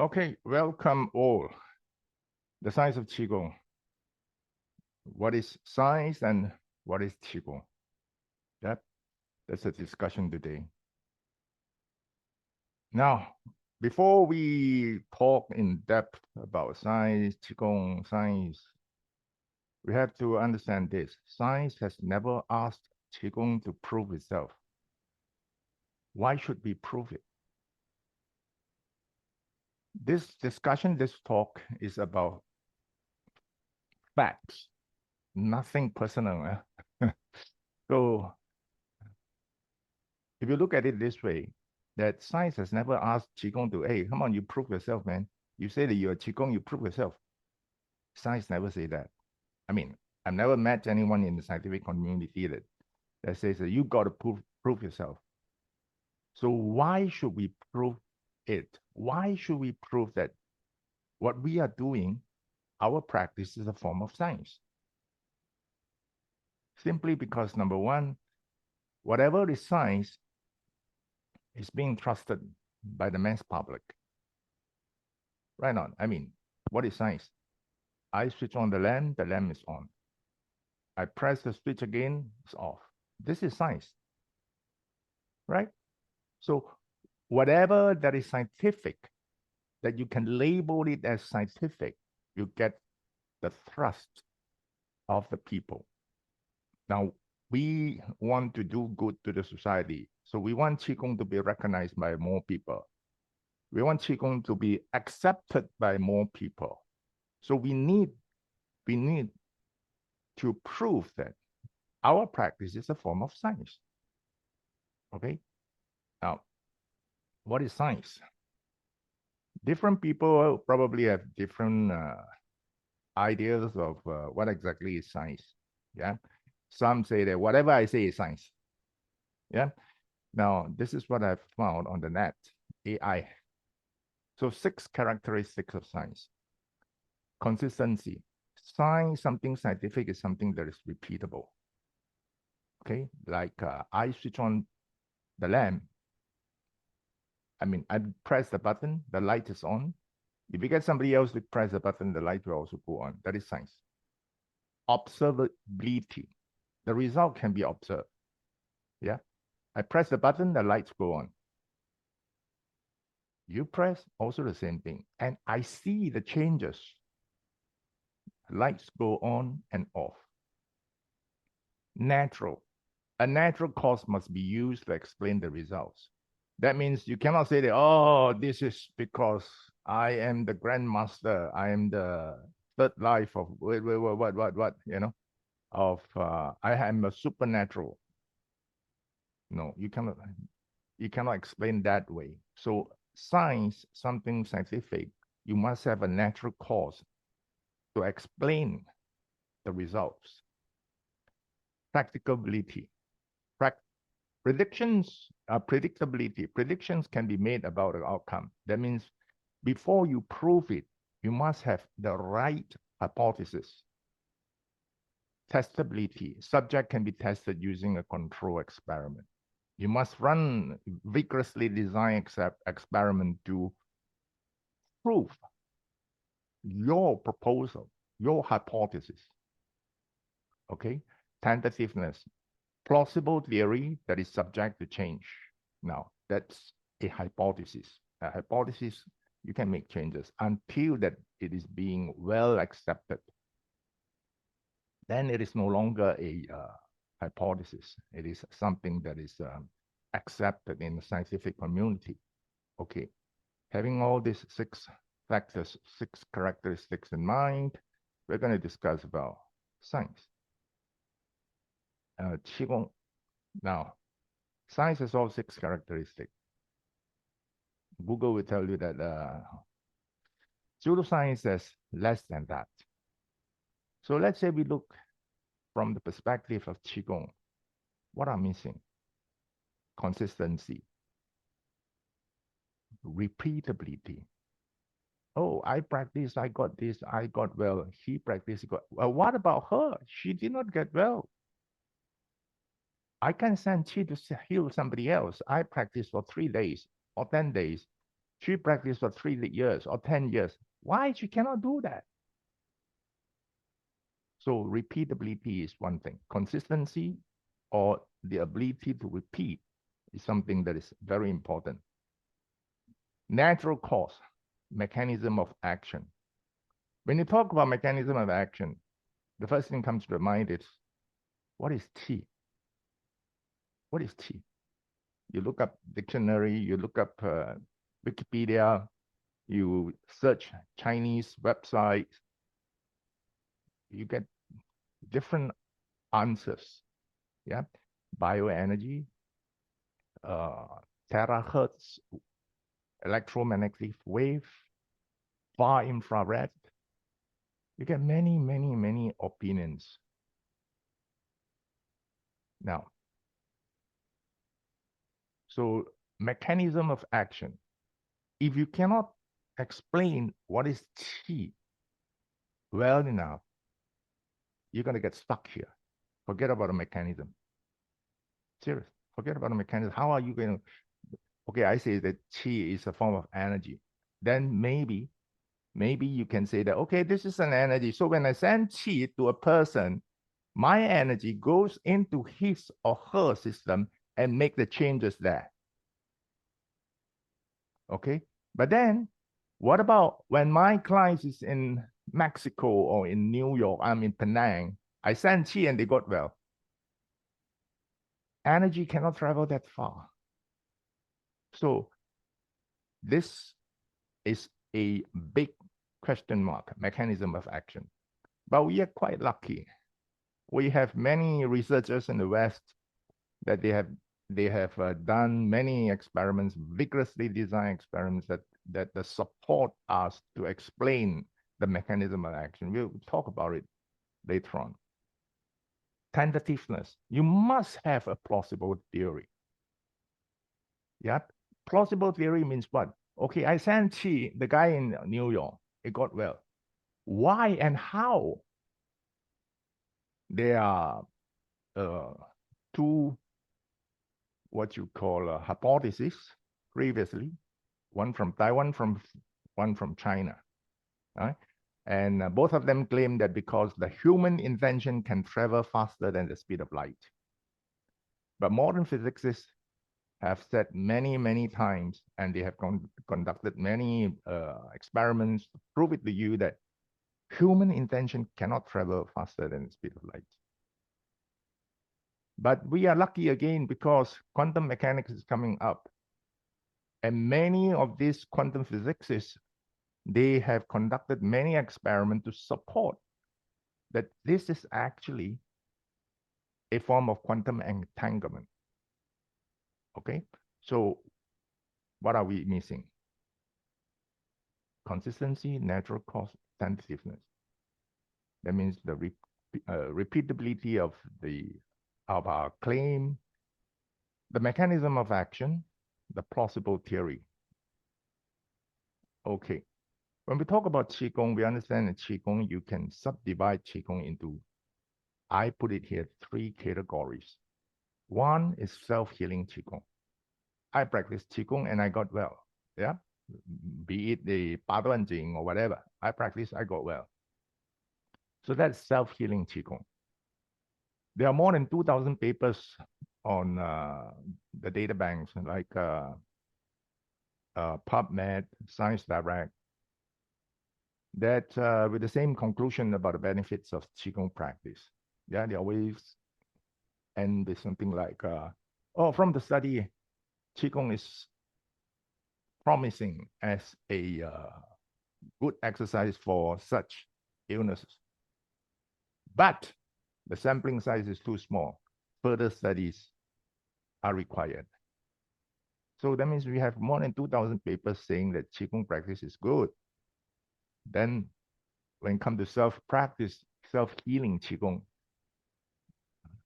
Okay, welcome all. The science of Qigong. What is science and what is Qigong? That's a discussion today. Now, before we talk in depth about science, Qigong, science, we have to understand this. Science has never asked Qigong to prove itself. Why should we prove it? This discussion, this talk is about facts, nothing personal. So if you look at it this way, that science has never asked Qigong to, hey, come on, you prove yourself, man. You say that you're Qigong, you prove yourself. Science never say that. I mean, I've never met anyone in the scientific community that says that you got to prove yourself. So why should we prove it? Why should we prove that what we are doing, our practice is a form of science? Simply because, number one, whatever is science is being trusted by the mass public. Right on. I mean, what is science? I switch on the lamp is on. I press the switch again, it's off. This is science, right? So whatever that is scientific, that you can label it as scientific, you get the thrust of the people. Now, we want to do good to the society. So we want Qigong to be recognized by more people. We want Qigong to be accepted by more people. So we need to prove that our practice is a form of science. Okay? Now, what is science? Different people probably have different ideas of what exactly is science. Yeah. Some say that whatever I say is science. Yeah. Now, this is what I've found on the net, AI. So 6 characteristics of science. Consistency. Science, something scientific is something that is repeatable. Okay. Like I switch on the lamp. I mean, I press the button, the light is on. If you get somebody else to press the button, the light will also go on. That is science. Observability. The result can be observed. Yeah. I press the button, the lights go on. You press, also the same thing. And I see the changes. Lights go on and off. Natural. A natural cause must be used to explain the results. That means you cannot say that, oh, this is because I am the grandmaster. I am the third life of what, you know, of I am a supernatural. No, you cannot explain that way. So science, something scientific, you must have a natural cause to explain the results. Practicability. Predictions, predictability. Predictions can be made about the outcome. That means before you prove it, you must have the right hypothesis. Testability. Subject can be tested using a control experiment. You must run vigorously designed experiment to prove your proposal, your hypothesis. Okay? Tentativeness. Plausible theory that is subject to change. Now, that's a hypothesis. A hypothesis, you can make changes until that it is being well accepted. Then it is no longer a hypothesis. It is something that is accepted in the scientific community. Okay, having all these 6 factors, 6 characteristics in mind, we're going to discuss about science. Qigong. Now, science has all 6 characteristics. Google will tell you that pseudoscience has less than that. So let's say we look from the perspective of Qigong. What are missing? Consistency. Repeatability. Oh, I practiced, I got this, I got well. He practiced, got well. What about her? She did not get well. I can send Qi to heal somebody else. I practiced for 3 days or 10 days. She practiced for 3 years or 10 years. Why she cannot do that? So repeatability is one thing. Consistency or the ability to repeat is something that is very important. Natural cause, mechanism of action. When you talk about mechanism of action, the first thing comes to the mind is, what is qi? What is qi? You look up dictionary, you look up Wikipedia, you search Chinese websites, you get different answers. Yeah, bioenergy, terahertz, electromagnetic wave, far infrared. You get many, many, many opinions. Now, so mechanism of action. If you cannot explain what is qi well enough, you're going to get stuck here. Forget about the mechanism. Serious. Forget about the mechanism. How are you going to? Okay, I say that qi is a form of energy. Then maybe you can say that, okay, this is an energy. So when I send qi to a person, my energy goes into his or her system and make the changes there. Okay, but then what about when my client is in Mexico or in New York, I'm in Penang, I send qi and they got well. Energy cannot travel that far. So this is a big question mark, mechanism of action. But we are quite lucky. We have many researchers in the West that they have done many experiments, vigorously designed experiments that support us to explain the mechanism of action. We'll talk about it later on. Tentativeness. You must have a plausible theory. Yeah, plausible theory means what? Okay, I sent Qi, the guy in New York, it got well. Why and how? There are two, what you call hypotheses previously, one from Taiwan, one from China. Right? And both of them claim that because the human intention can travel faster than the speed of light. But modern physicists have said many, many times, and they have conducted many experiments to prove it to you that human intention cannot travel faster than the speed of light. But we are lucky again because quantum mechanics is coming up. And many of these quantum physicists, they have conducted many experiments to support that this is actually a form of quantum entanglement. Okay, so what are we missing? Consistency, natural cause, tentativeness. That means the repeatability of our claim, the mechanism of action, the plausible theory. Okay, when we talk about Qigong, we understand that Qigong, you can subdivide Qigong into, I put it here, 3 categories. One is self-healing Qigong. I practice Qigong and I got well. Yeah, be it the Paduanjing or whatever. I practice, I got well. So that's self-healing Qigong. There are more than 2,000 papers on the data banks like PubMed, Science Direct, that with the same conclusion about the benefits of Qigong practice. Yeah, they always end with something like, oh, from the study, Qigong is promising as a good exercise for such illnesses. But the sampling size is too small. Further studies are required. So that means we have more than 2,000 papers saying that Qigong practice is good. Then when it comes to self-practice, self-healing Qigong,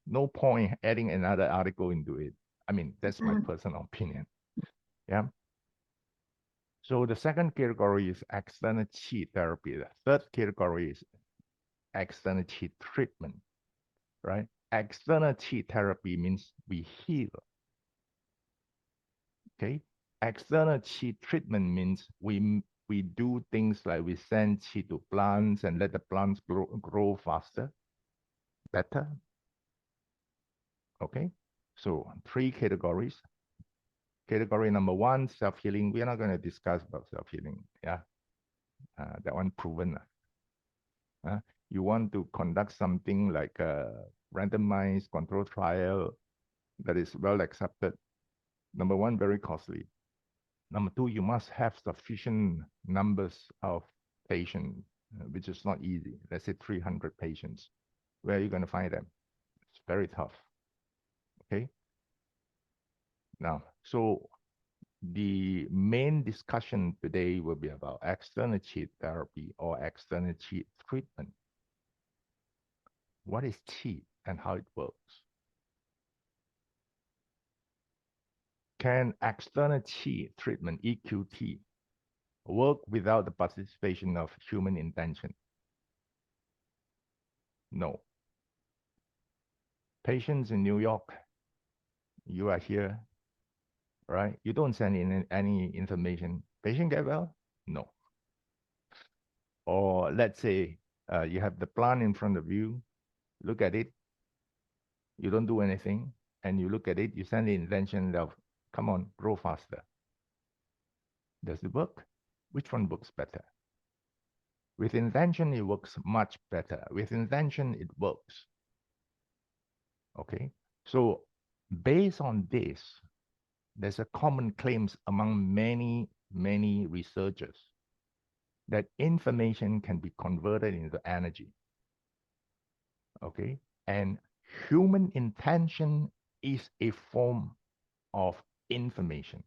no point adding another article into it. I mean, that's my personal opinion. Yeah. So the second category is external Qi therapy. The third category is external Qi treatment, right? External Qi therapy means we heal. Okay. external qi treatment means we do things like we send qi to plants and let the plants grow faster, better. Okay, so 3 categories. Category number 1, self-healing. We are not going to discuss about self-healing. Yeah, that one proven. You want to conduct something like a randomized control trial that is well accepted. Number 1, very costly. Number 2, you must have sufficient numbers of patients, which is not easy. Let's say 300 patients. Where are you going to find them? It's very tough. Okay. Now, so the main discussion today will be about external qi therapy or external qi treatment. What is qi and how it works? Can external qi treatment, EQT, work without the participation of human intention? No. Patients in New York, you are here, right? You don't send in any information. Patient get well? No. Or let's say you have the plant in front of you, look at it, you don't do anything, and you look at it, you send the intention of, come on, grow faster. Does it work? Which one works better? With intention, it works much better. With intention, it works. Okay, so based on this, there's a common claims among many researchers that information can be converted into energy. Okay, and human intention is a form of information.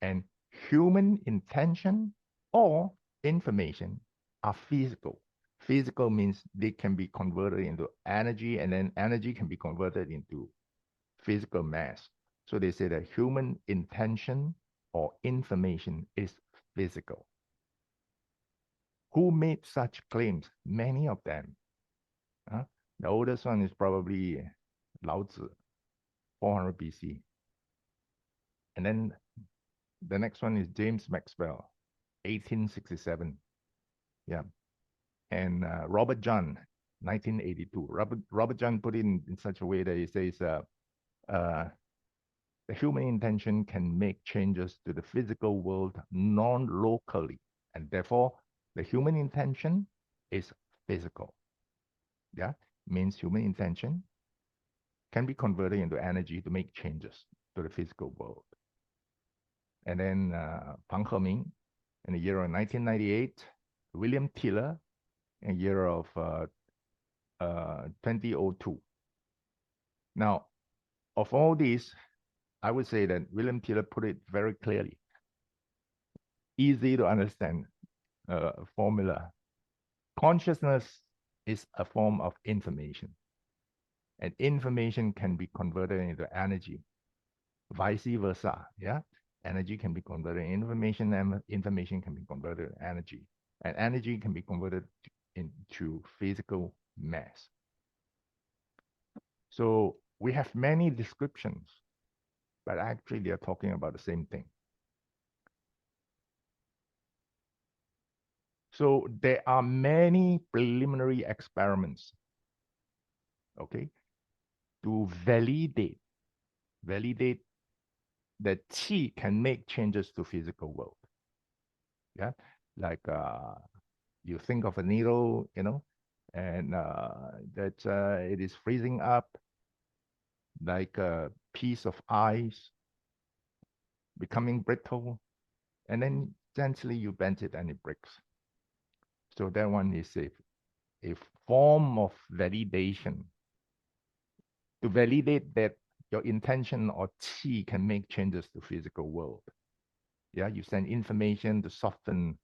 And human intention or information are physical. Physical means they can be converted into energy, and then energy can be converted into physical mass. So they say that human intention or information is physical. Who made such claims? Many of them. The oldest one is probably Lao Tzu, 400 BC. And then the next one is James Maxwell, 1867. Yeah. And Robert John, 1982. Robert John put it in such a way that he says, the human intention can make changes to the physical world non-locally, and therefore the human intention is physical. Yeah, means human intention can be converted into energy to make changes to the physical world. And then Pang Heming in the year of 1998, William Tiller in the year of 2002. Now, of all these, I would say that William Tiller put it very clearly. Easy to understand formula. Consciousness is a form of information, and information can be converted into energy. Vice versa, yeah? Energy can be converted into information, and information can be converted into energy. And energy can be converted into physical mass. So we have many descriptions, but actually they are talking about the same thing. So there are many preliminary experiments, okay, to validate that qi can make changes to physical world. Yeah, like you think of a needle, you know, and that it is freezing up, like a piece of ice becoming brittle, and then gently you bend it and it breaks. So that one is a form of validation to validate that your intention or qi can make changes to physical world. Yeah, you send information to soften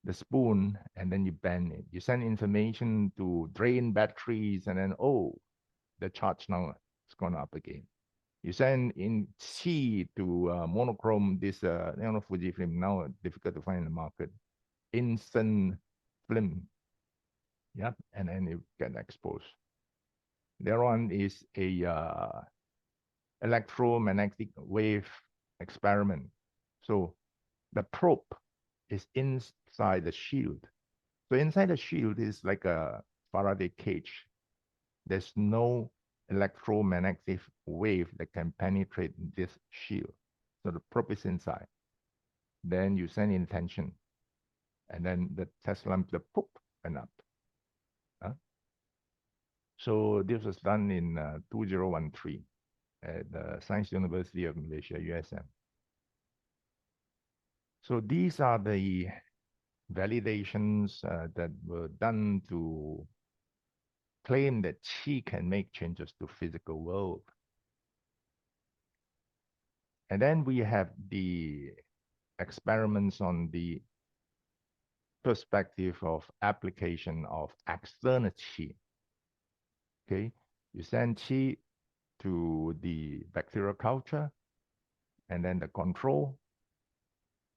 the spoon and then you bend it. You send information to drain batteries and then, oh, the charge now is gone up again. You send in qi to monochrome, this Fuji film, now difficult to find in the market. Instant film. Yep, and then it get exposed. There on is a electromagnetic wave experiment. So the probe is inside the shield. So inside the shield is like a Faraday cage. There's no electromagnetic wave that can penetrate this shield. So the probe is inside. Then you send intention, and then the test lamp, the poop went up. So this was done in 2013 at the Science University of Malaysia, USM. So these are the validations that were done to claim that Qi can make changes to physical world. And then we have the experiments on the perspective of application of external Qi. Okay, you send Qi to the bacterial culture, and then the control,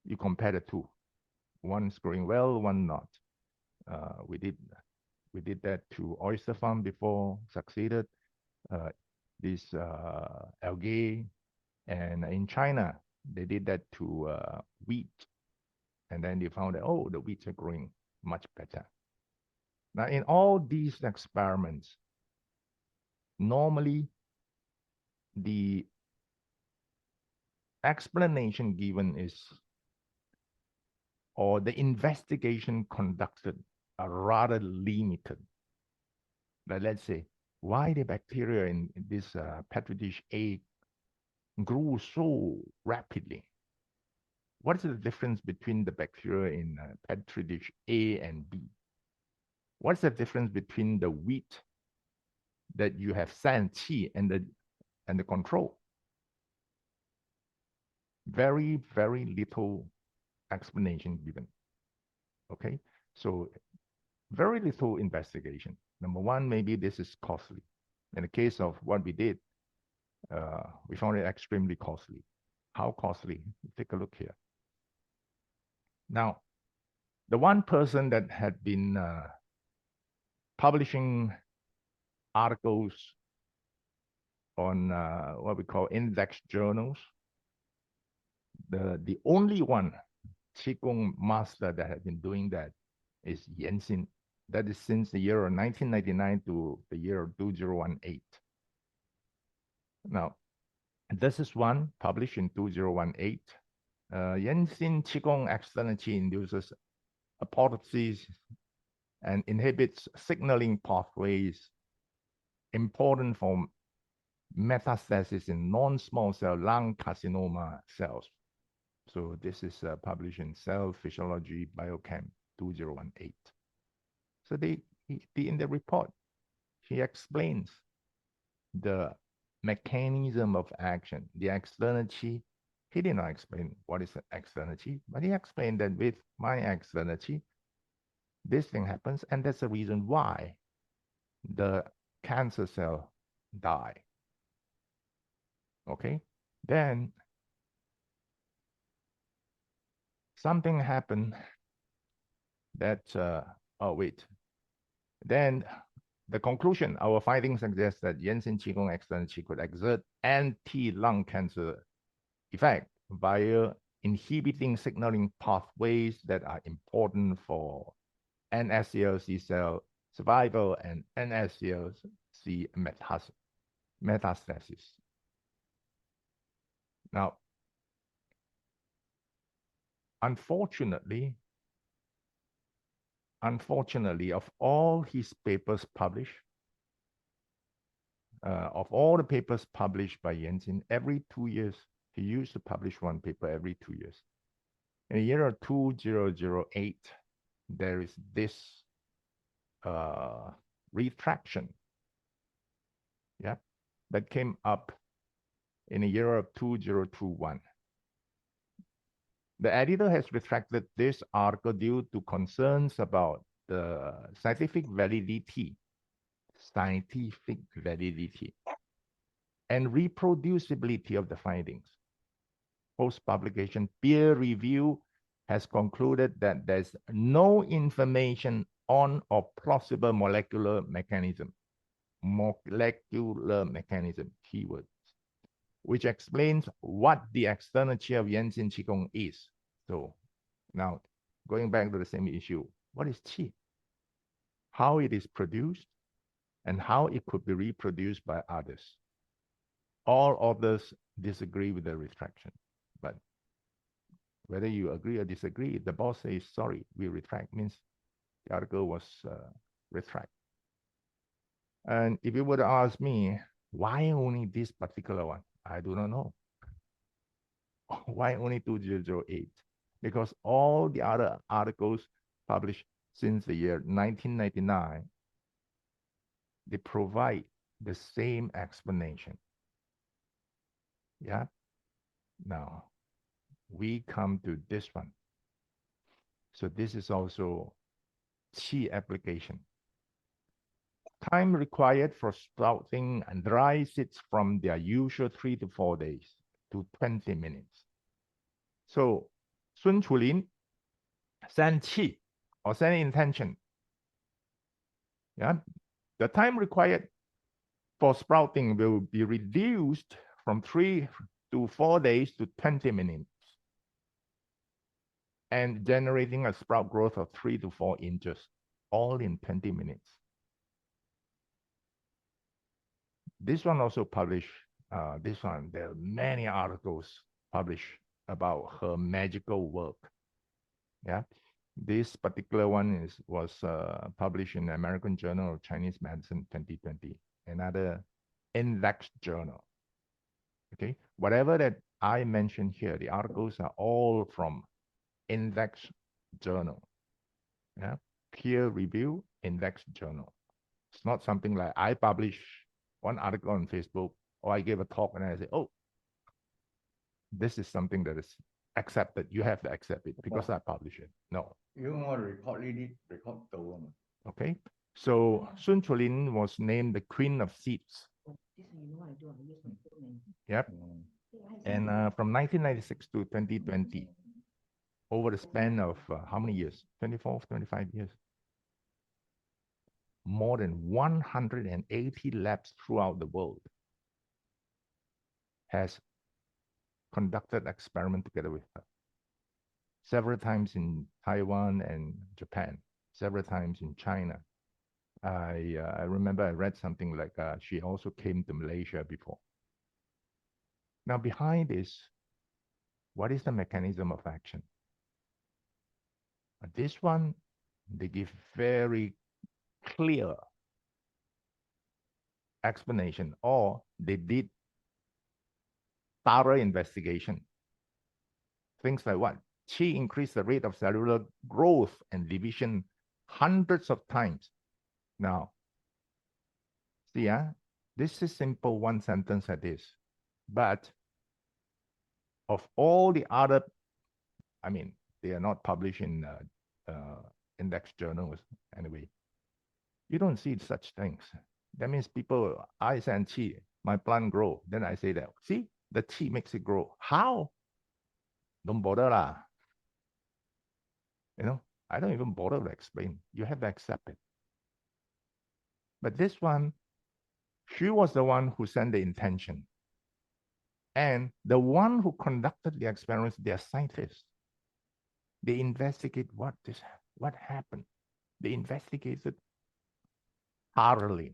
you compare the two. One's growing well, one not. We did that to oyster farm before, succeeded. This algae, and in China, they did that to wheat, and then they found that, oh, the wheats are growing much better. Now, in all these experiments, normally the explanation given is, or the investigation conducted are rather limited. But let's say, why the bacteria in this petri dish A grew so rapidly? What is the difference between the bacteria in petri dish A and B? What's the difference between the wheat that you have sent Qi and the control? Very, very little explanation given. Okay, so very little investigation. Number one, maybe this is costly. In the case of what we did, we found it extremely costly. How costly? Take a look here. Now, the one person that had been publishing articles on what we call index journals, the only one Qigong master that had been doing that is Yan Xin. That is since the year of 1999 to the year of 2018. Now, this is one published in 2018. Yan Xin Qigong external Qi induces apoptosis and inhibits signaling pathways important for metastasis in non-small cell lung carcinoma cells. So this is published in Cell Physiology Biochem 2018. So in the report, he explains the mechanism of action, the external Qi. He did not explain what is the external Qi, but he explained that with my external Qi, this thing happens, and that's the reason why the cancer cell die. Okay, then something happened that, then the conclusion, our findings suggest that Yanxin Qigong external Qi could exert anti-lung cancer effect via inhibiting signaling pathways that are important for NSCLC cell survival and NSCLC metastasis. Now, unfortunately, of all his papers published, of all the papers published by Yanxin, every 2 years, he used to publish one paper every 2 years. In the year of 2008, there is this retraction, yeah, that came up in the year of 2021. The editor has retracted this article due to concerns about the scientific validity and reproducibility of the findings. Post-publication peer review has concluded that there's no information on or plausible molecular mechanism, keywords, which explains what the external qi of Yanxin Qigong is. So now, going back to the same issue, what is qi? How it is produced, and how it could be reproduced by others. All others disagree with the retraction, but whether you agree or disagree, the boss says, sorry, we retract, means the article was retract. And if you were to ask me, why only this particular one? I do not know. Why only 2008? Because all the other articles published since the year 1999, they provide the same explanation. Yeah. Now, we come to this one. So this is also qi application. Time required for sprouting and dry seeds from their usual 3 to 4 days to 20 minutes. So Sun Chulin send qi or send intention. Yeah, the time required for sprouting will be reduced from 3 to 4 days to 20 minutes, and generating a sprout growth of 3 to 4 inches, all in 20 minutes. This one also published, there are many articles published about her magical work. Yeah, this particular one was published in the American Journal of Chinese Medicine 2020, another index journal. Okay, whatever that I mentioned here, the articles are all from index journal. Yeah, peer review index journal. It's not something like I publish one article on Facebook, or I give a talk and I say, oh, this is something that is accepted. You have to accept it because I publish it. No. You want to record it, record the woman. Okay. So Sun Chulin was named the Queen of Seeds. Yep. And from 1996 to 2020, over the span of how many years? 24, 25 years. More than 180 labs throughout the world has conducted experiment together with her. Several times in Taiwan and Japan, several times in China. I remember I read something like she also came to Malaysia before. Now behind this, what is the mechanism of action? This one, they give very clear explanation, or they did thorough investigation. Things like what? Qi increased the rate of cellular growth and division hundreds of times. Now, see, this is simple one sentence like this. But of all the other, I mean, they are not published in index journals anyway. You don't see such things. That means people, I send qi, my plant grow. Then I say that, see, the qi makes it grow. How? Don't bother lah. You know, I don't even bother to explain. You have to accept it. But this one, she was the one who sent the intention. And the one who conducted the experiments, they are scientists. They investigate what happened. They investigated thoroughly.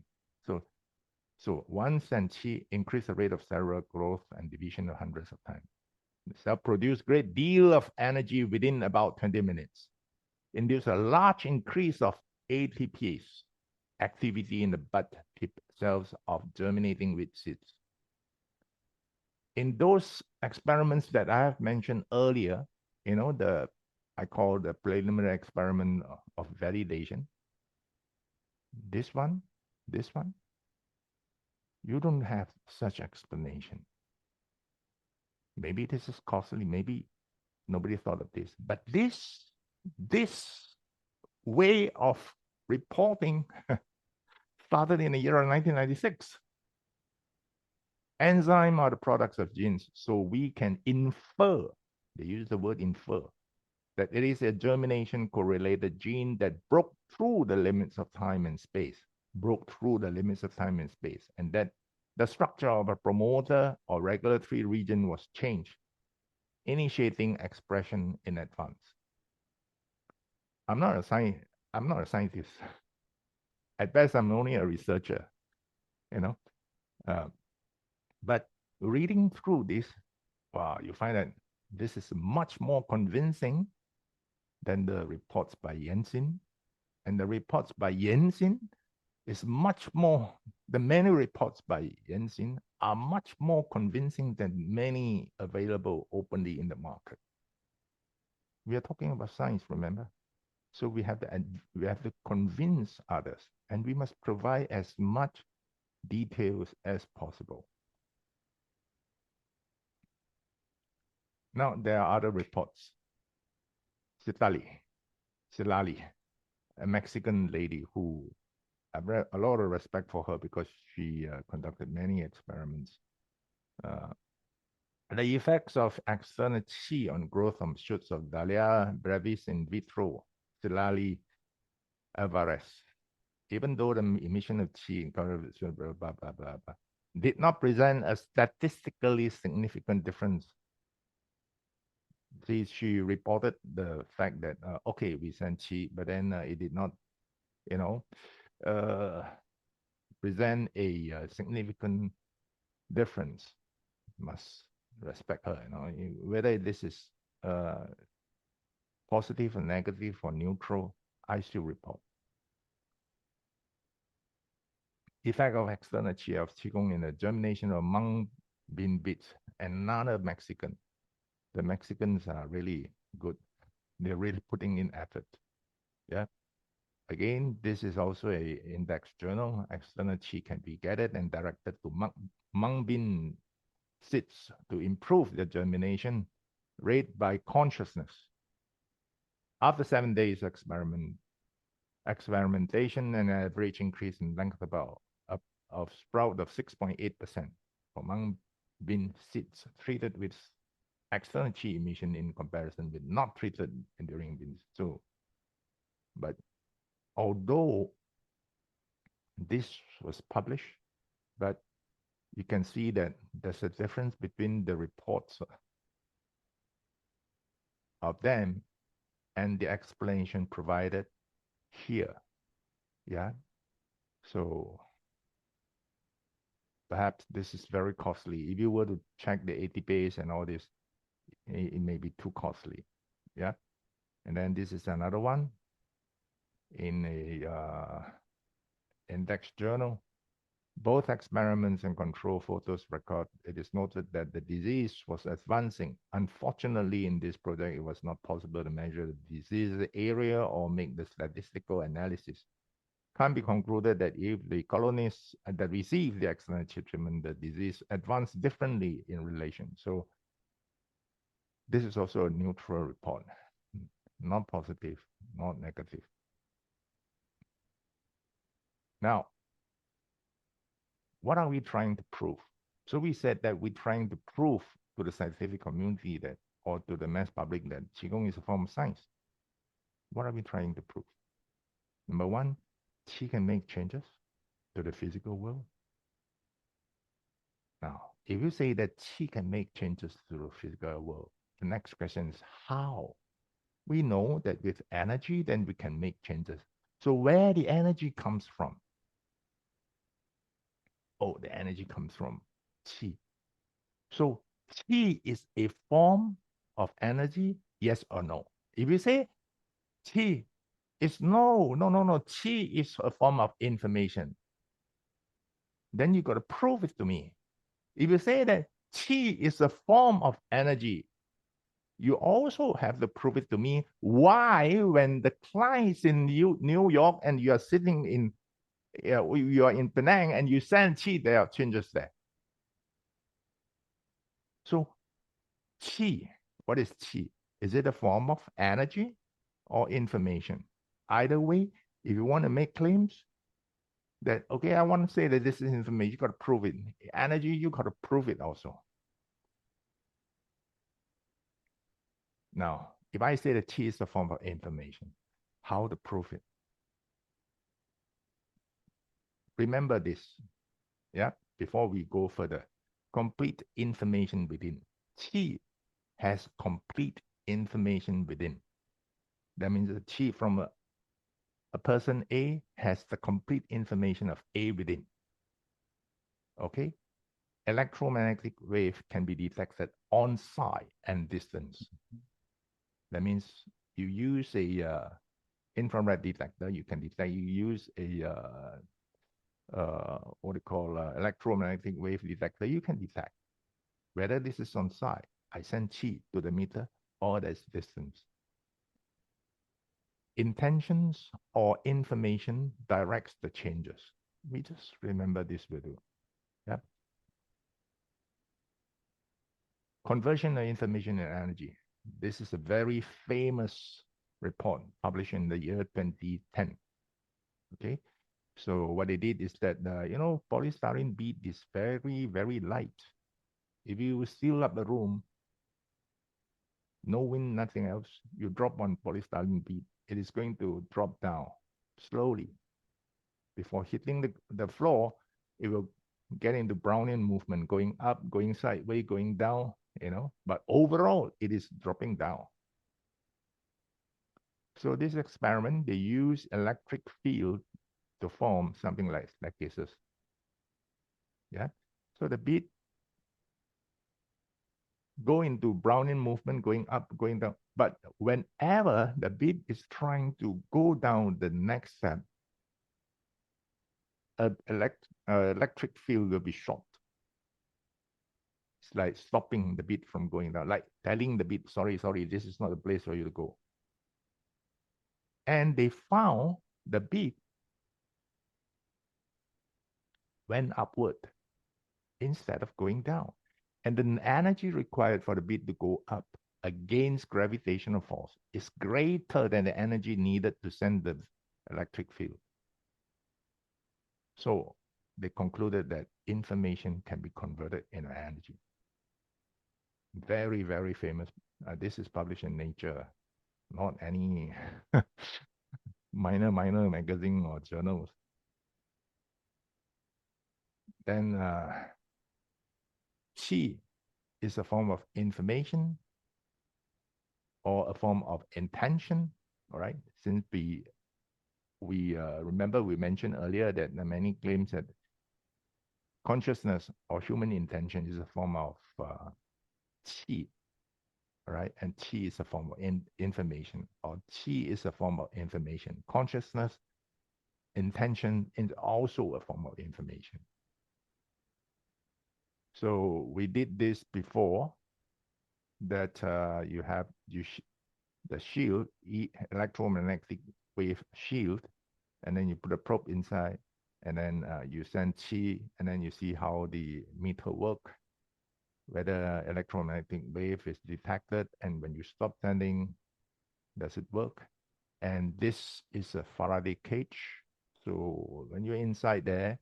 So one sent qi increased the rate of cellular growth and division of hundreds of times. The cell produced great deal of energy within about 20 minutes. Induce a large increase of ATPase activity in the bud tip cells of germinating wheat seeds. In those experiments that I have mentioned earlier, you know, I call the preliminary experiment of validation. This one, you don't have such explanation. Maybe this is costly, maybe nobody thought of this. But this way of reporting started in the year of 1996. Enzymes are the products of genes, so we can infer, they use the word infer, that it is a germination correlated gene that broke through the limits of time and space, and that the structure of a promoter or regulatory region was changed, initiating expression in advance. I'm not a scientist. At best, I'm only a researcher, you know. But reading through this, wow, you find that this is much more convincing than the reports by Jensen. And the reports by Jensen is much more, the many reports by Jensen are much more convincing than many available openly in the market. We are talking about science, remember? So we have to convince others, and we must provide as much details as possible. Now, there are other reports. Silali, a Mexican lady who I've read a lot of respect for her because she conducted many experiments. The effects of external qi on growth of shoots of Dahlia brevis in vitro, Silali Alvarez. Even though the emission of qi blah, blah, blah, blah, blah, did not present a statistically significant difference. She reported the fact that, okay, we sent qi, but then it did not, present a significant difference. Must respect her, whether this is positive or negative or neutral, I still report. Effect of external qi of Qigong in the germination of mung bean beets. Another Mexican. The Mexicans are really good. They're really putting in effort. Yeah. Again, this is also a index journal. External qi can be gathered and directed to mung bean seeds to improve the germination rate by consciousness. After 7 days experimentation, an average increase in length of sprout of 6.8% for mung bean seeds treated with external qi emission in comparison with not treated during beans. So, but although this was published, but you can see that there's a difference between the reports of them and the explanation provided here. Yeah. So perhaps this is very costly. If you were to check the ATPs and all this, it may be too costly. Yeah. And then this is another one in a index journal. Both experiments and control photos record. It is noted that the disease was advancing. Unfortunately, in this project, it was not possible to measure the disease area or make the statistical analysis. Can be concluded that if the colonists that received the external treatment, the disease advanced differently in relation. So this is also a neutral report, not positive, not negative. Now, what are we trying to prove? So we said that we're trying to prove to the scientific community that, or to the mass public, that Qigong is a form of science. What are we trying to prove? Number one, Qi can make changes to the physical world. Now, if you say that Qi can make changes to the physical world, the next question is how? We know that with energy, then we can make changes. So where the energy comes from? Oh, the energy comes from Qi. So Qi is a form of energy, yes or no? If you say Qi is no. Qi is a form of information, then you got to prove it to me. If you say that Qi is a form of energy, you also have to prove it to me why, when the client is in New York and you are sitting in, you are in Penang and you send Qi, there are changes there. So Qi, what is Qi? Is it a form of energy or information? Either way, if you want to make claims that, okay, I want to say that this is information, you got to prove it. Energy, you got to prove it also. Now, if I say that Qi is a form of information, how to prove it? Remember this, yeah? before we go further, complete information within. Qi has complete information within. That means the qi from a person A has the complete information of A within. Okay? Electromagnetic wave can be detected on site and distance. That means you use a infrared detector, you can detect, you use a what do you call electromagnetic wave detector, you can detect whether this is on site. I send qi to the meter or there's distance. Intentions or information directs the changes. We just remember this video. Yep. Conversion of information and energy. This is a very famous report published in the year 2010. Okay. So what they did is that, polystyrene bead is very, very light. If you seal up the room, no wind, nothing else, you drop one polystyrene bead, it is going to drop down slowly. Before hitting the floor, it will get into Brownian movement, going up, going sideways, going down, but overall, it is dropping down. So this experiment, they use electric field to form something like staircases. Yeah. So the bead go into Brownian movement, going up, going down. But whenever the bead is trying to go down the next step, an electric field will be short. It's like stopping the bead from going down, like telling the bead, sorry, this is not the place for you to go. And they found the bead went upward instead of going down. And the energy required for the bead to go up against gravitational force is greater than the energy needed to send the electric field. So they concluded that information can be converted into energy. Very, very famous. This is published in Nature, not any minor magazine or journals. Then qi is a form of information or a form of intention, all right? Since we remember we mentioned earlier that many claims that consciousness or human intention is a form of qi, all right? And qi is a form of information, or qi is a form of information. Consciousness, intention is also a form of information. So we did this before, that you have the shield, electromagnetic wave shield, and then you put a probe inside, and then you send qi, and then you see how the meter work, whether electromagnetic wave is detected, and when you stop sending, does it work? And this is a Faraday cage. So when you're inside there,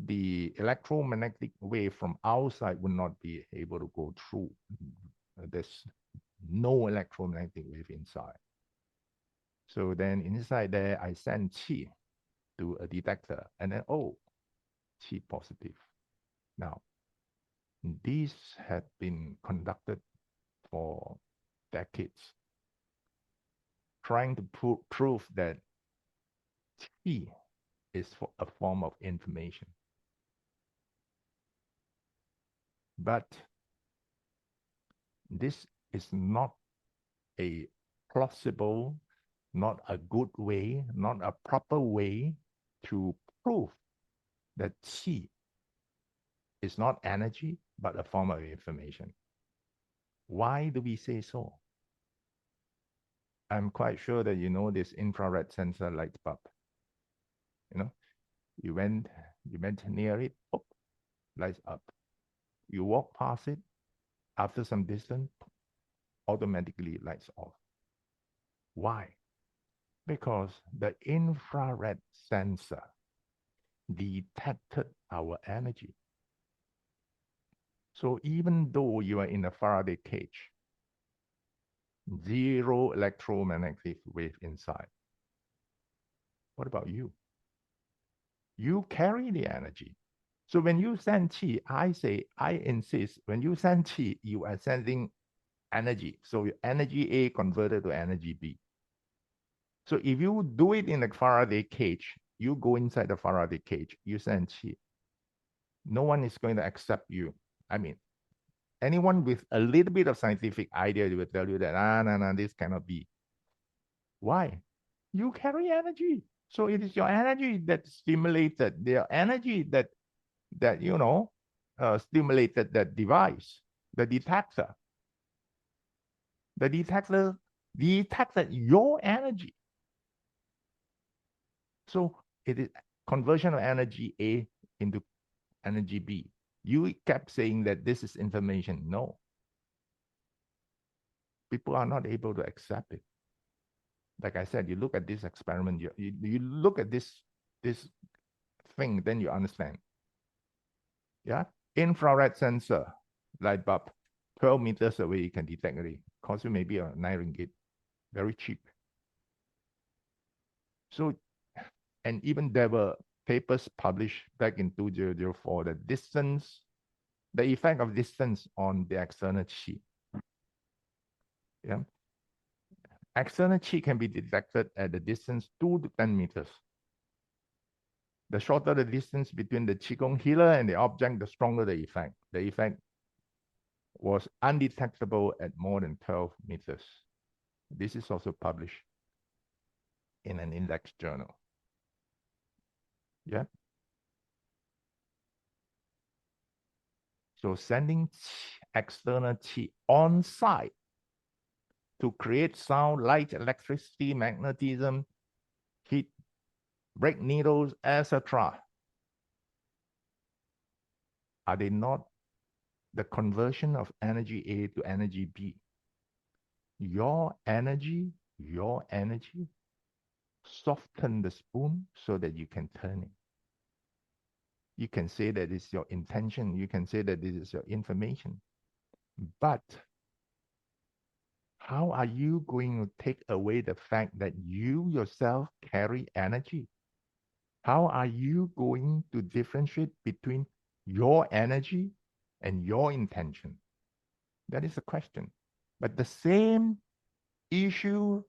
the electromagnetic wave from outside will not be able to go through. There's no electromagnetic wave inside. So then inside there, I send qi to a detector, and then, oh, qi positive. Now, these have been conducted for decades, trying to prove that qi is a form of information. But this is not a plausible, not a good way, not a proper way to prove that qi is not energy, but a form of information. Why do we say so? I'm quite sure that you know this infrared sensor light bulb. You went near it, oh, lights up. You walk past it, after some distance, automatically lights off. Why? Because the infrared sensor detected our energy. So even though you are in a Faraday cage, zero electromagnetic wave inside. What about you? You carry the energy. So when you send chi, I insist, when you send chi, you are sending energy. So energy A converted to energy B. So if you do it in a Faraday cage, you go inside the Faraday cage, you send chi. No one is going to accept you. I mean, anyone with a little bit of scientific idea will tell you that, no, this cannot be. Why? You carry energy. So it is your energy that stimulated, the energy that stimulated that device, the detector. The detector detected your energy. So it is conversion of energy A into energy B. You kept saying that this is information. No. People are not able to accept it. Like I said, you look at this experiment, you look at this thing, then you understand. Yeah. Infrared sensor, light bulb, 12 meters away, you can detect it. Cost you maybe a 9 ringgit. Very cheap. So, and even there were papers published back in 2004, the distance, the effect of distance on the external chi. Yeah. External chi can be detected at the distance 2 to 10 meters. The shorter the distance between the Qigong healer and the object, the stronger the effect. The effect was undetectable at more than 12 meters. This is also published in an index journal. Yeah. So sending external chi on site to create sound, light, electricity, magnetism, heat, break needles, etc. Are they not the conversion of energy A to energy B? Your energy soften the spoon so that you can turn it. You can say that it's your intention. You can say that this is your information. But how are you going to take away the fact that you yourself carry energy? How are you going to differentiate between your energy and your intention? That is the question. But the same issue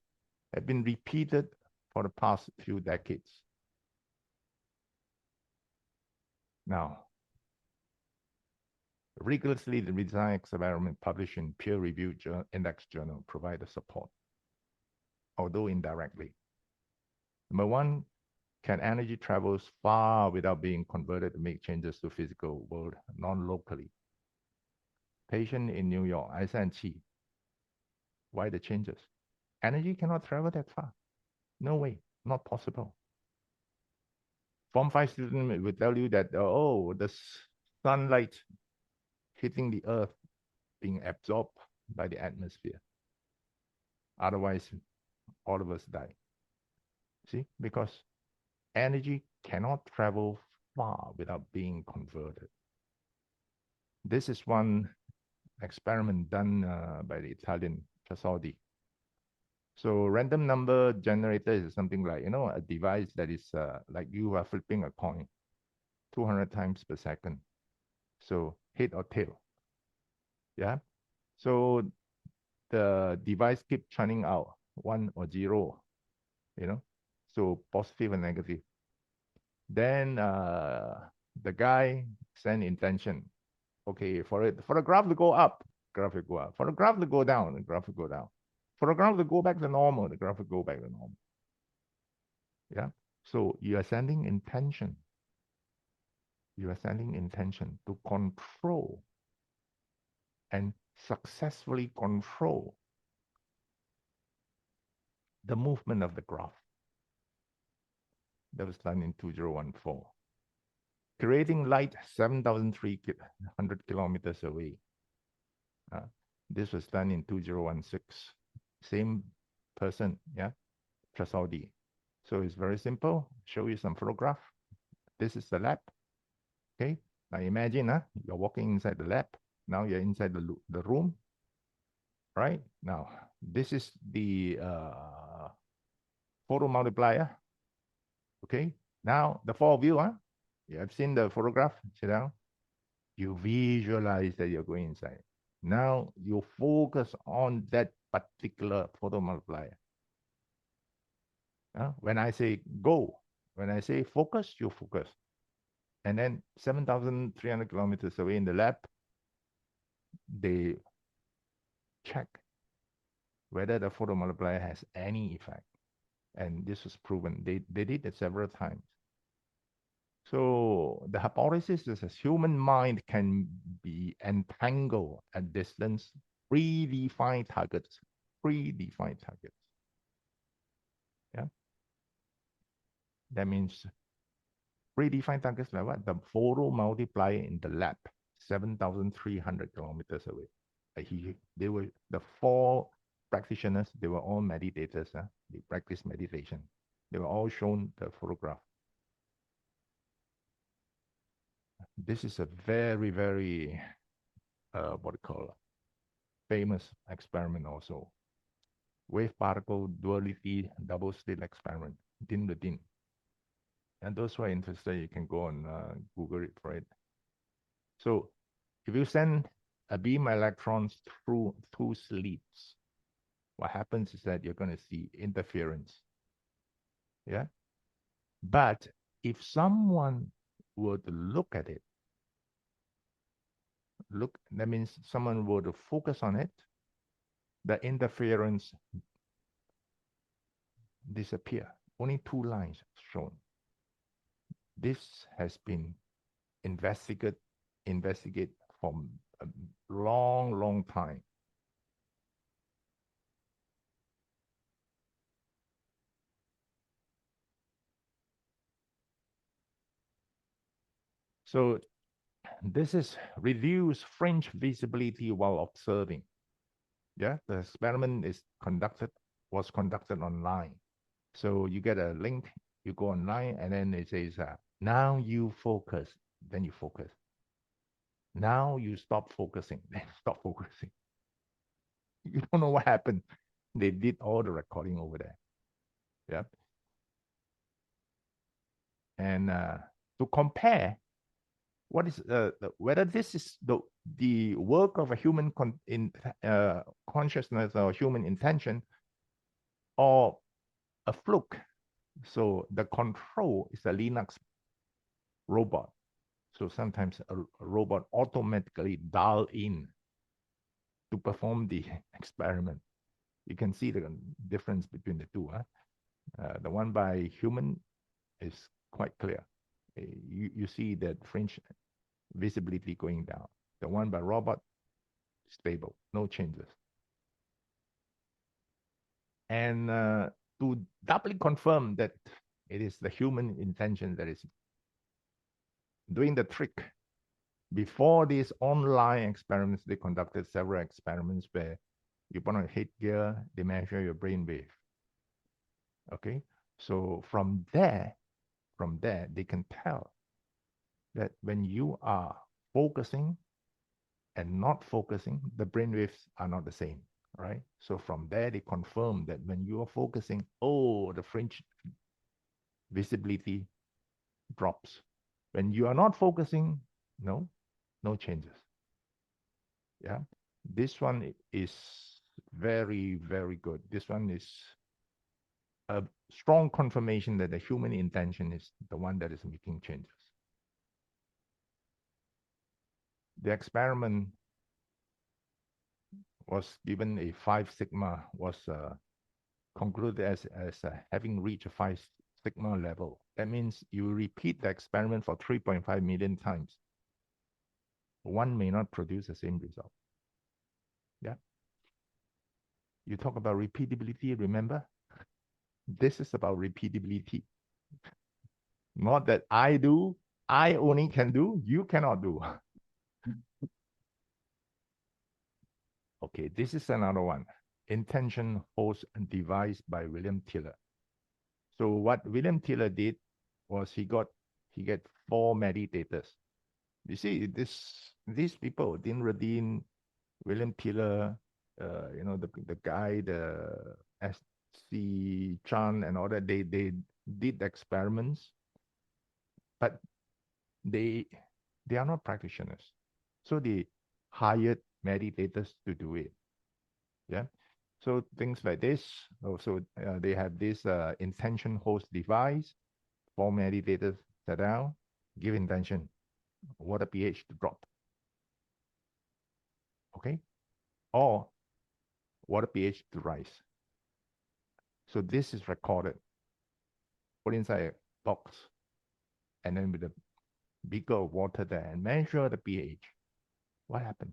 has been repeated for the past few decades. Now, rigorously the design experiment published in peer-reviewed index journal provide the support, although indirectly. Number one, can energy travel far without being converted to make changes to physical world non-locally? Patient in New York, I sent chi. Why the changes? Energy cannot travel that far. No way, not possible. Form 5 student will tell you that, oh, the sunlight hitting the earth being absorbed by the atmosphere. Otherwise, all of us die. See, because energy cannot travel far without being converted. This is one experiment done by the Italian Trasoldi. So random number generator is something like, a device that is like you are flipping a coin 200 times per second. So head or tail. Yeah. So the device keep churning out 1 or 0, so positive and negative. Then the guy send intention. Okay, for the graph to go up, graph will go up. For the graph to go down, the graph will go down. For the graph to go back to normal, the graph will go back to normal. Yeah. So you are sending intention. You are sending intention to control and successfully control the movement of the graph. That was done in 2014. Creating light 7,300 kilometers away. This was done in 2016. Same person, yeah, Trasoldi. So it's very simple. Show you some photograph. This is the lab. Okay. Now imagine, you're walking inside the lab. Now you're inside the room. Right? Now, this is the photo multiplier. Okay. Now the four of you, You have seen the photograph? Sit down. You visualize that you're going inside. Now you focus on that particular photo multiplier. When I say go, when I say focus, you focus. And then 7,300 kilometers away in the lab, they check whether the photo multiplier has any effect. And this was proven. They did it several times. So the hypothesis is that human mind can be entangled at distance, predefined targets, predefined targets. Yeah. That means predefined targets like what? The photo multiplier in the lab, 7,300 kilometers away. They were the four practitioners, they were all meditators. They practice meditation. They were all shown the photograph. This is a very, very, what do you call it? Famous experiment also. Wave particle duality double slit experiment, din the din. And those who are interested, you can go and Google it for it. So if you send a beam electrons through two slits, what happens is that you're going to see interference. Yeah. But if someone were to look at it, that means someone were to focus on it, the interference disappear. Only two lines shown. This has been investigate for a long time. So this is reduced fringe visibility while observing. Yeah, the experiment was conducted online. So you get a link, you go online, and then it says, now you focus, then you focus. Now you stop focusing, then stop focusing. You don't know what happened. They did all the recording over there. Yeah. And to compare what is whether this is the work of a human consciousness or human intention or a fluke. So the control is a Linux robot. So sometimes a robot automatically dial in to perform the experiment. You can see the difference between the two. The one by human is quite clear. You see that fringe visibility going down. The one by robot, stable, no changes. And to doubly confirm that it is the human intention that is doing the trick, before these online experiments, they conducted several experiments where you put on a headgear, they measure your brain wave. Okay, so from there, they can tell that when you are focusing and not focusing, the brain waves are not the same, right? So from there, they confirm that when you are focusing, the fringe visibility drops. When you are not focusing, no changes. Yeah, this one is very, very good. This one is a strong confirmation that the human intention is the one that is making changes. The experiment was given a 5 sigma, was concluded as having reached a 5 sigma level. That means you repeat the experiment for 3.5 million times. One may not produce the same result. Yeah. You talk about repeatability, remember? This is about repeatability. Not that I only can do, you cannot do. Okay, this is another one. Intention host device by William Tiller. So what William Tiller did was he got 4 meditators. You see, these people, Dean Radin, William Tiller, the guy, the S.C. Chan and all that, they did experiments, but they are not practitioners, so they hired meditators to do it. Yeah. So things like this. Also, they have this intention host device for meditators. Sit down, give intention, water pH to drop. Okay, or water pH to rise. So this is recorded, put inside a box, and then with a beaker of water there, and measure the pH. What happened?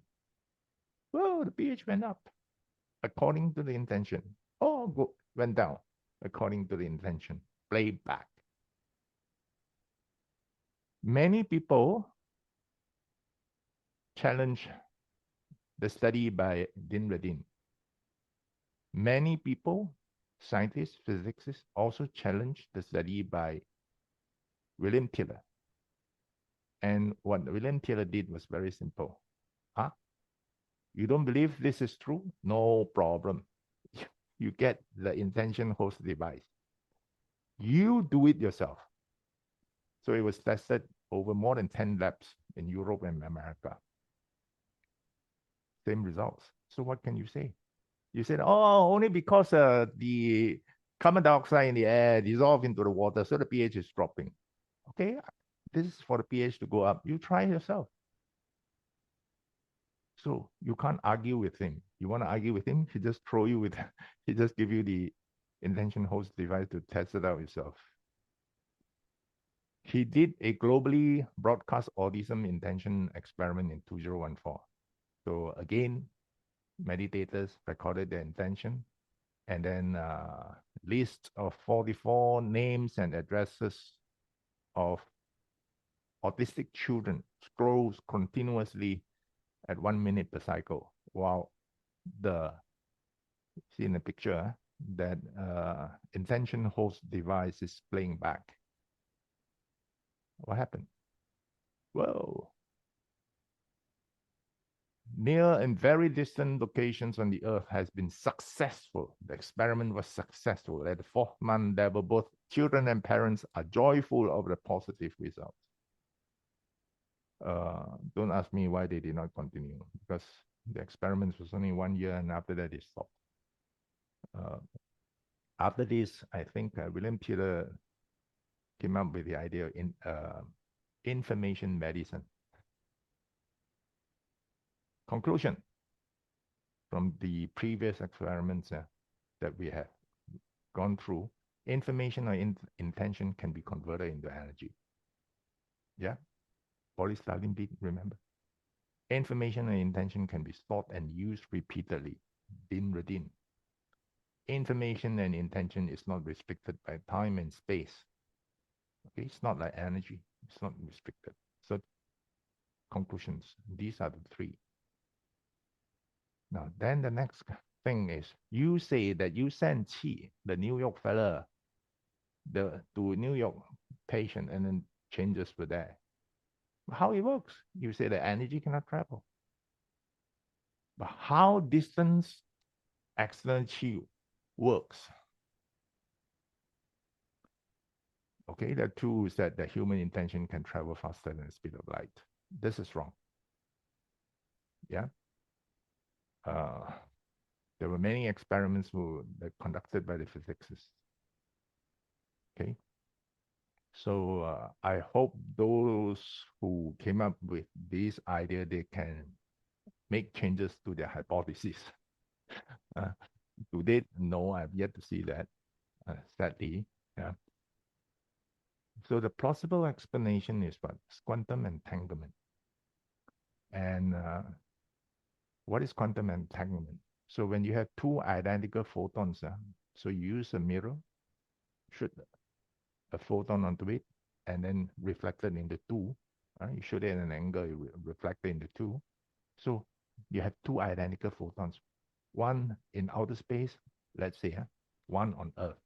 Well, the pH went up according to the intention. Oh, go, went down according to the intention. Play back. Many people challenge the study by Din Radin. Many people, scientists, physicists, also challenge the study by William Tiller. And what William Tiller did was very simple. Huh? You don't believe this is true? No problem. You get the intention host device. You do it yourself. So it was tested over more than 10 labs in Europe and America. Same results. So what can you say? You said, oh, only because the carbon dioxide in the air dissolved into the water, so the pH is dropping. Okay, this is for the pH to go up. You try yourself. So you can't argue with him. You want to argue with him, he just throw you with, he just give you the intention host device to test it out yourself. He did a globally broadcast autism intention experiment in 2014. So again, meditators recorded their intention, and then list of 44 names and addresses of autistic children scrolls continuously at 1 minute per cycle, while the, see in the picture, that intention host device is playing back. What happened? Whoa. Near and very distant locations on the earth has been successful. The experiment was successful. At the 4th month level, both children and parents are joyful of the positive results. Don't ask me why they did not continue, because the experiments was only 1 year, and after that they stopped. After this, I think William Tiller came up with the idea in information medicine. Conclusion from the previous experiments that we have gone through, information or intention can be converted into energy. Yeah, polystyrene bead, remember? Information and intention can be stored and used repeatedly. Din Radin. Information and intention is not restricted by time and space. Okay, it's not like energy. It's not restricted. So conclusions, these are the three. Now, then the next thing is, you say that you send Qi, the New York fella, to New York patient, and then changes were there. How it works? You say the energy cannot travel. But how distance external Qi works? Okay, the two is that the human intention can travel faster than the speed of light. This is wrong. Yeah. There were many experiments conducted by the physicists. Okay. So I hope those who came up with this idea, they can make changes to their hypothesis. To date, no, I've yet to see that, sadly. Yeah. So the plausible explanation is what? It's quantum entanglement. And what is quantum entanglement? So when you have two identical photons, so you use a mirror, shoot a photon onto it, and then reflected into two. You shoot it at an angle, it reflected into two. So you have two identical photons, one in outer space, let's say, one on Earth.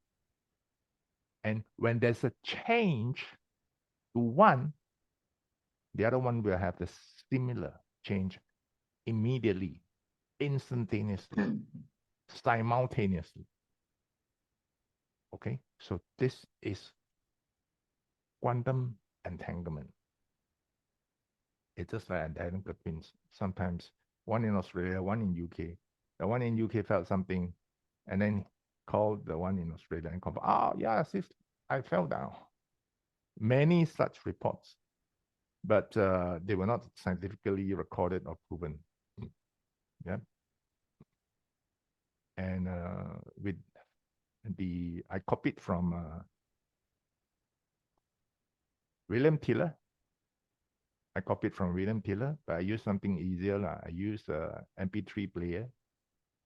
And when there's a change to one, the other one will have the similar change immediately, instantaneously, simultaneously. Okay, so this is quantum entanglement. It's just like identical twins. Sometimes one in Australia, one in UK. The one in UK felt something, and then called the one in Australia and confirmed, oh yeah, sis, I fell down. Many such reports, but they were not scientifically recorded or proven. Yeah. And with I copied from William Tiller. I copied from William Tiller, but I used something easier. I used a MP3 player.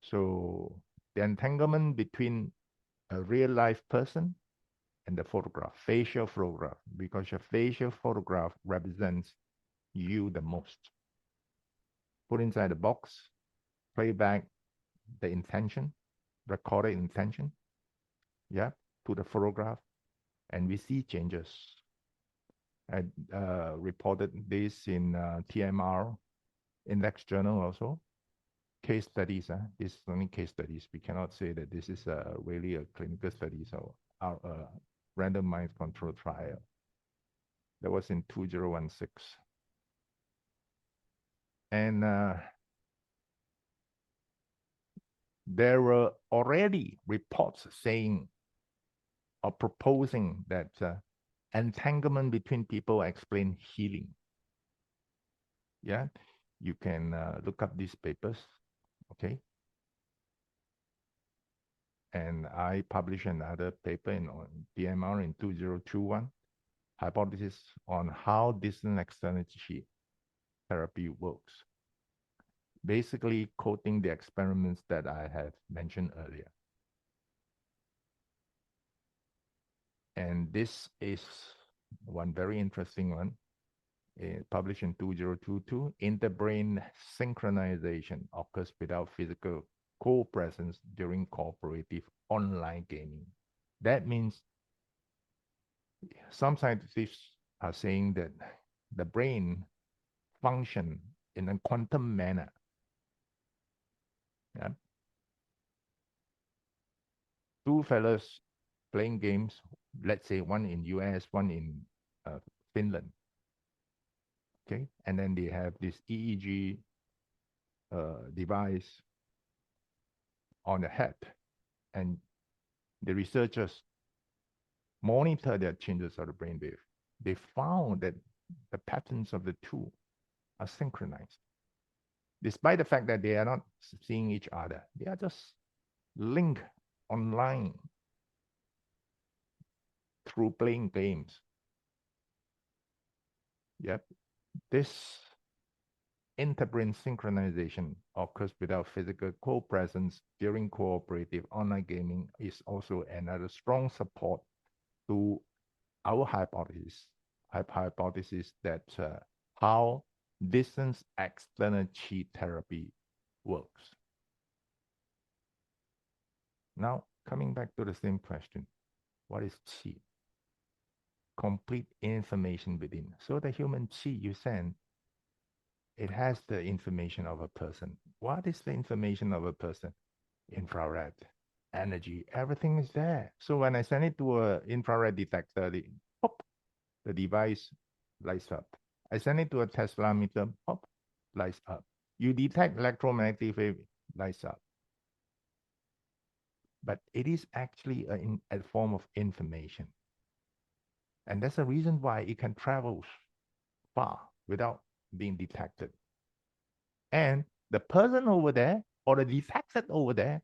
So the entanglement between a real life person and the photograph, facial photograph, because your facial photograph represents you the most. Put inside the box, play back the intention, recorded intention, yeah, to the photograph, and we see changes. I reported this in TMR Index Journal also. Case studies, this is only case studies. We cannot say that this is really a clinical study, so our randomized controlled trial. That was in 2016. And there were already reports saying or proposing that entanglement between people explain healing. Yeah, you can look up these papers, okay? And I published another paper on DMR in 2021, hypothesis on how distant external chi therapy works. Basically quoting the experiments that I have mentioned earlier. And this is one very interesting one, published in 2022. Interbrain synchronization occurs without physical co-presence during cooperative online gaming. That means some scientists are saying that the brain function in a quantum manner. Yeah? Two fellows playing games, let's say one in US, one in Finland. Okay, and then they have this EEG device on the head, and the researchers monitor the changes of the brainwave. They found that the patterns of the two are synchronized, despite the fact that they are not seeing each other. They are just linked online through playing games. Yep, this interbrain synchronization occurs without physical co-presence during cooperative online gaming is also another strong support to our hypothesis that how distance external chi therapy works. Now, coming back to the same question, what is chi? Complete information within. So the human chi you send, it has the information of a person. What is the information of a person? Infrared, energy, everything is there. So when I send it to an infrared detector, the device lights up. I send it to a Tesla meter, pop, lights up. You detect electromagnetic wave, lights up. But it is actually a form of information. And that's the reason why it can travel far without being detected. And the person over there or the detector over there,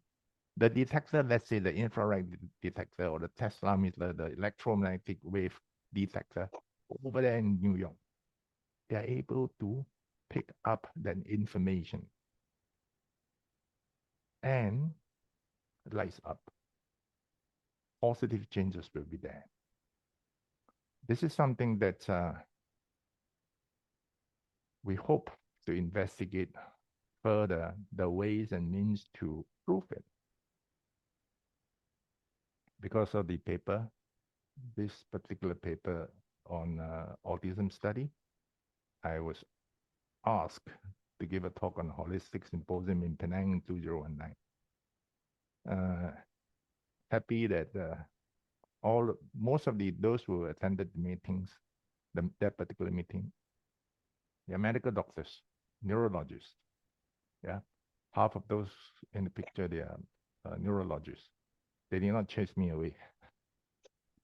the detector, let's say the infrared detector or the Tesla meter, the electromagnetic wave detector over there in New York, they are able to pick up that information and lights up. Positive changes will be there. This is something that we hope to investigate further the ways and means to prove it. Because of the paper, this particular paper on autism study, I was asked to give a talk on holistic symposium in Penang in 2019. Happy that most of those who attended the meetings, that particular meeting, They're medical doctors, neurologists. Yeah. Half of those in the picture, they are neurologists. They did not chase me away.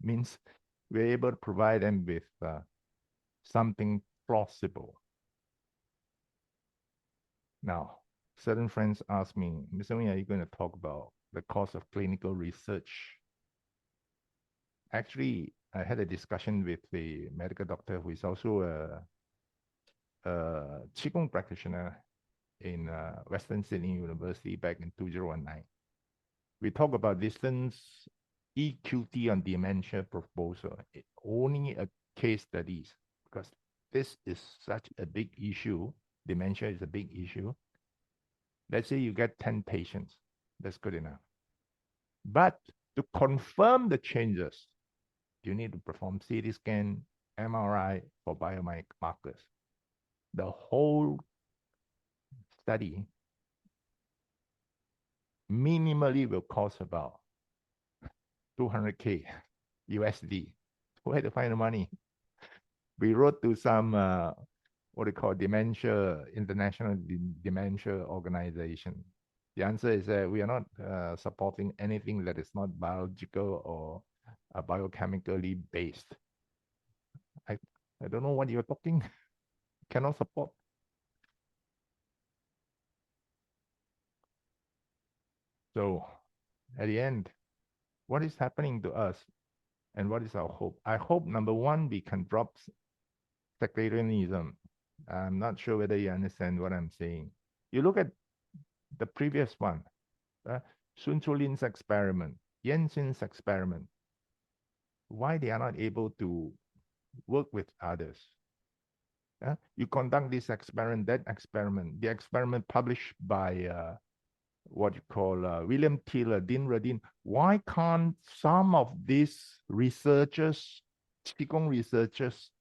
Means we're able to provide them with something plausible. Now, certain friends ask me, Mr. Wing, are you going to talk about the cost of clinical research? Actually, I had a discussion with the medical doctor who is also a Qigong practitioner in Western Sydney University back in 2019. We talk about distance EQT on dementia proposal, only a case studies, because this is such a big issue. Dementia is a big issue. Let's say you get 10 patients, that's good enough. But to confirm the changes, you need to perform CT scan, MRI for biomarkers. The whole study minimally will cost about 200K USD. Where to find the money? We wrote to some what they call dementia, international dementia organization. The answer is that we are not supporting anything that is not biological or biochemically based. I don't know what you're talking. Cannot support. So at the end, what is happening to us and what is our hope? I hope, number one, we can drop sectarianism. I'm not sure whether you understand what I'm saying. You look at the previous one, Sun Chulin's experiment, Yensin's experiment. Why they are not able to work with others? You conduct this experiment, that experiment, the experiment published by what you call William Tiller, Dean Radin. Why can't some of these researchers, Qigong researchers,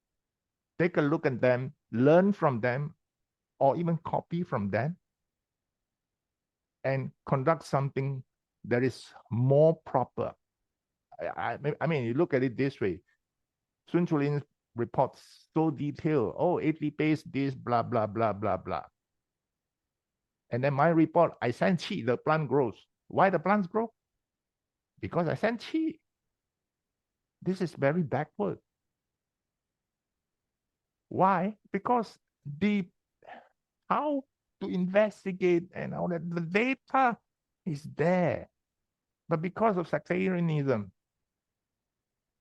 take a look at them, learn from them, or even copy from them, and conduct something that is more proper? I mean, you look at it this way. Sun Chulin's reports so detailed. Oh, 80 base, this, blah, blah, blah, blah, blah. And then my report, I send qi, the plant grows. Why the plants grow? Because I send qi. This is very backward. Why? Because the how to investigate and all that, the data is there. But because of sectarianism,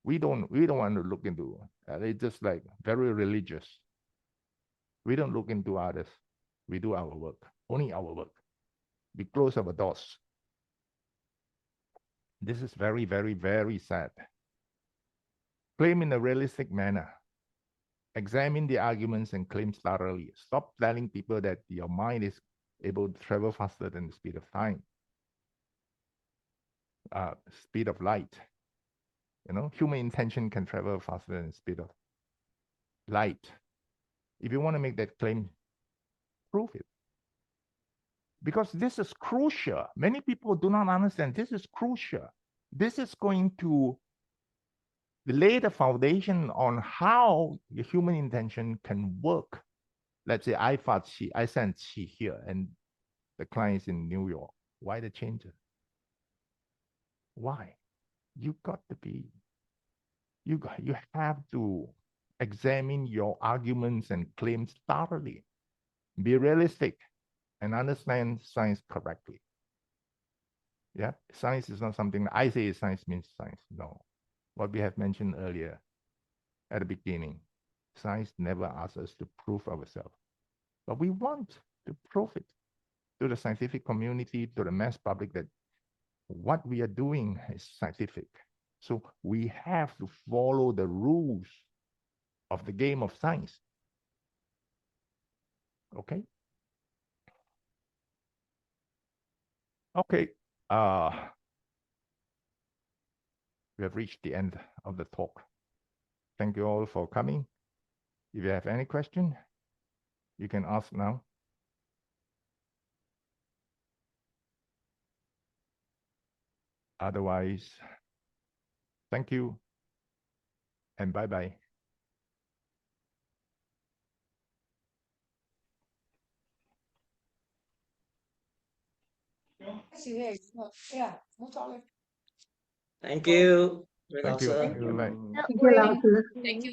we don't want to look into it's just like very religious. We don't look into others. We do our work, only our work. We close our doors. This is very, very, very sad. Claim in a realistic manner. Examine the arguments and claims thoroughly. Stop telling people that your mind is able to travel faster than the speed of time, speed of light. You know, human intention can travel faster than the speed of light. If you want to make that claim, prove it. Because this is crucial. Many people do not understand this is crucial. This is going to lay the foundation on how the human intention can work. Let's say I fought qi, I sent qi here, and the client is in New York. Why the changes? Why? You got to be, you have to examine your arguments and claims thoroughly. Be realistic and understand science correctly. Yeah, science is not something I say science means science. No. What we have mentioned earlier at the beginning, science never asks us to prove ourselves, but we want to prove it to the scientific community, to the mass public, that what we are doing is scientific. So we have to follow the rules of the game of science. Okay? Okay. We have reached the end of the talk. Thank you all for coming. If you have any question, you can ask now. Otherwise, thank you and bye-bye. Thank you, Thank you. Sir. Thank you. Like, Thank you, Lao.